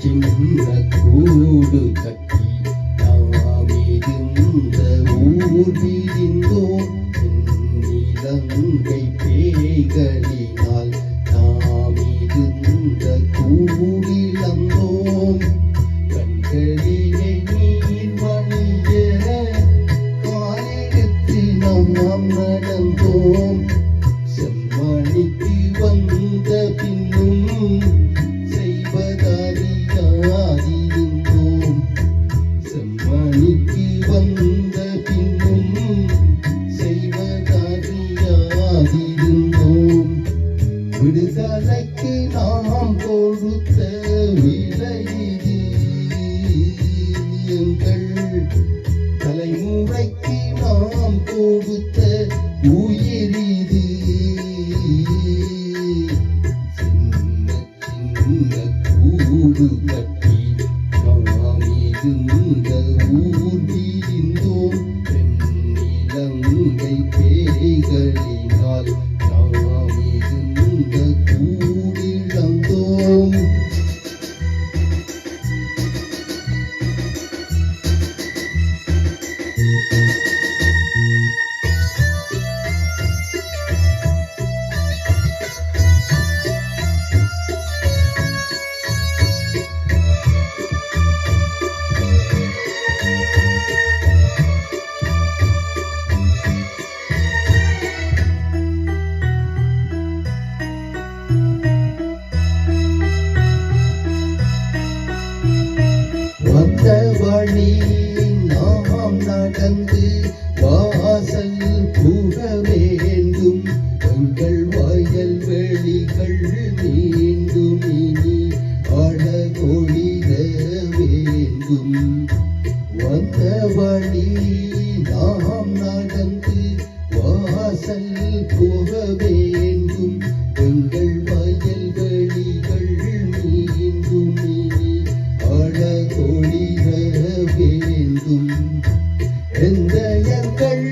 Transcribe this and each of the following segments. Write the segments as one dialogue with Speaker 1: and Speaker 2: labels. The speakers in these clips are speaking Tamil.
Speaker 1: சின்ன கூடு கட்டி நாம் இருந்த ஊர் பிரிந்தோம். இலங்கை பேய்களினால் நாம் இருந்த கூடிலந்தோம். கண்களிலே நீர் வழிய காலெடுத்து நாம் நடந்தோம். செம்மணிக்கு வந்த பின்னும் செய்வதறியாதிருந்தோம். செம்மணிக்கு வந்த பின்னும் செய்வதறியாதிருந்தோம். விடுதலைக்கு நாம் கொடுத்த விலை இது. எங்கள் தலைமுறைக்கு நாம் கொடுத்த உயிர் இது. சின்ன சின்ன கூடு கட்டி நாம் இருந்த ஊர் பிரிந்தோம். இலங்கை பேய்களினால் நாம் இருந்த கூடிலந்தோம். வந்த வழி நாம் நடந்து வாசல் புக வேண்டும். எங்கள் வயல் வெளிகள் மீண்டும் இனி அழகொழிக வேண்டும். வந்த வழி நாம் நடந்து வாசல் புக வேண்டும். எங்கள் வயல் வெளிகள் மீண்டும் இனி அழகொழிக வேண்டும். எந்த எங்கள்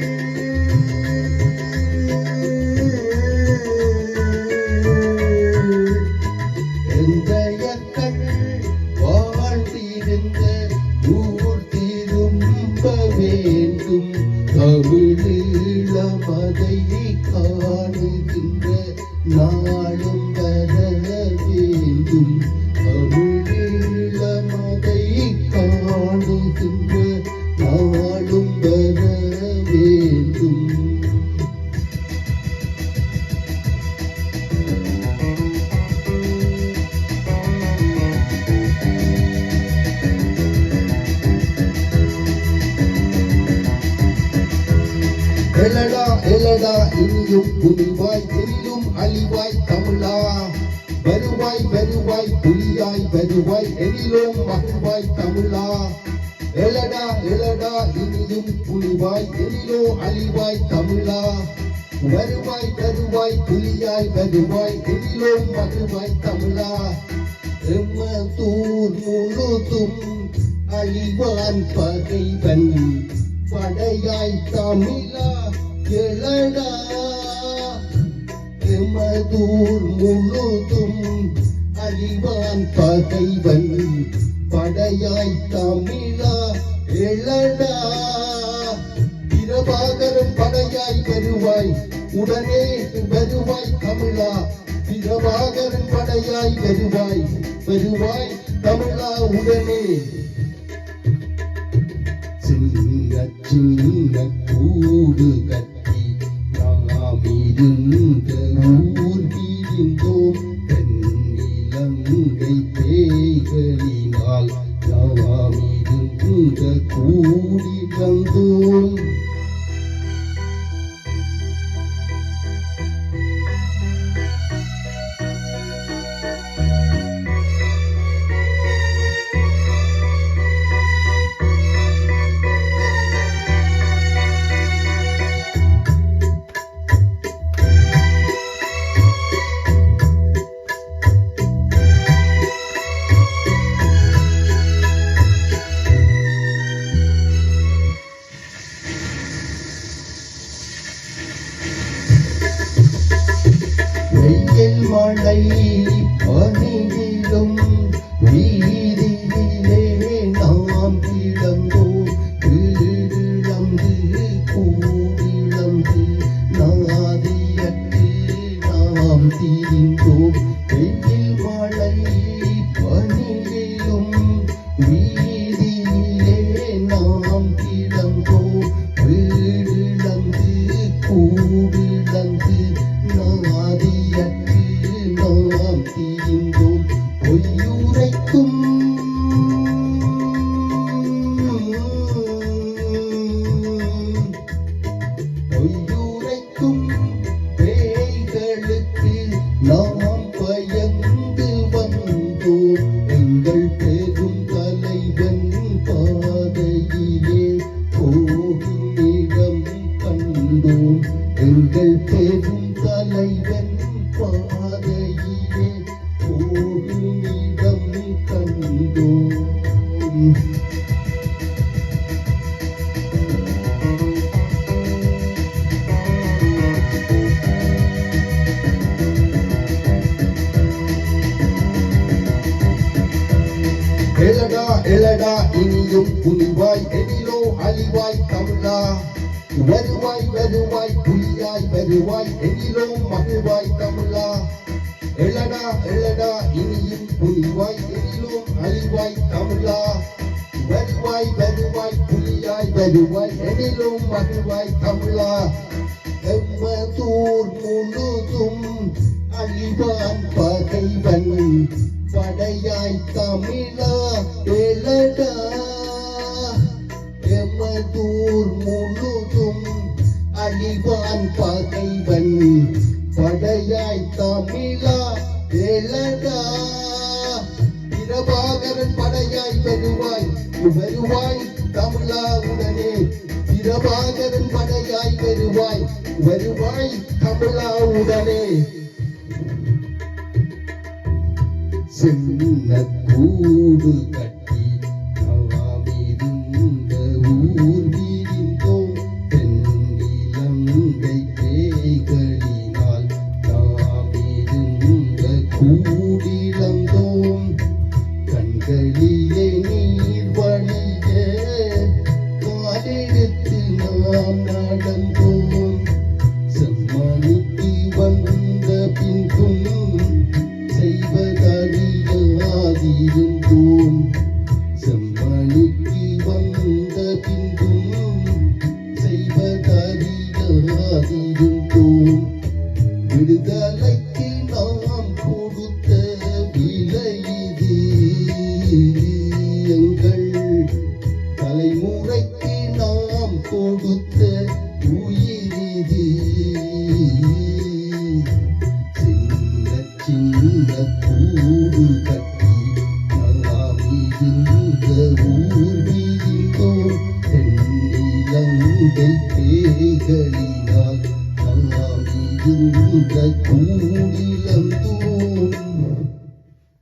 Speaker 1: வாழ்ந்திருந்த ஊர் திரும்ப வேண்டும். தமிழீழமதை காணுகின்ற நாளும் வர வேண்டும். தமிழீழமதை காணுகின்ற நாளும் வர வேண்டும். எழடா எழடா இனியும் புலிவாய் எனிலும் அழிவாய் தமிழா. வருவாய் வருவாய் புலியாய் வருவாய் எனிலும் மகிழ்வாய் தமிழா. எழடா எழடா இனியும் புலிவாய் எனிலோ அழிவாய் தமிழா. வருவாய் வருவாய் புலியாய் வருவாய் எனிலோ மகிழ்வாய் தமிழா. எம்மதூர் முழுதும் அழிவான் பகைவன் படையாய் தமிழா. எழடா எமதூர் முழுதும் அழிவான் பகைவன் படையாய் தமிழா. எழடா பிரபாகரன் படையாய் வருவாய் உடனே வருவாய் தமிழா. பிரபாகரன் படையாய் வருவாய் வருவாய் தமிழா உடனே. சின்ன சின்ன கூடு கட்டி நாம் இருந்த ஊர் பிரிந்தோம். இலங்கை பேய்களினால் நாம் இருந்த கூடிலந்தோம். எழடா இனியும் புலிவாய் எதிலோ அழிவாய் தமிழா வருவாய் வருவாய் புலியாய் வருவாய் எதிலோ மகிழ்வாய் தமிழா எழடா எழடா இனியும் புலிவாய் எதிலோ அழிவாய் தமிழா வருவாய் வருவாய் புலியாய் வருவாய் எதிலோ மகிழ்வாய் தமிழா எம்மதூர் முழுதும் அழிவான் பகைவன் படையாய் தமிழா எழடா எமதூர் முழுதும் அழிவான் பகைவன் படையாய் தமிழா எழடா பிரபாகரன் படையாய் வருவாய் வருவாய் தமிழா உடனே பிரபாகரன் படையாய் வருவாய் வருவாய் தமிழா உடனே சின்ன கூடு கட்டி நாமிருந்த ஊர்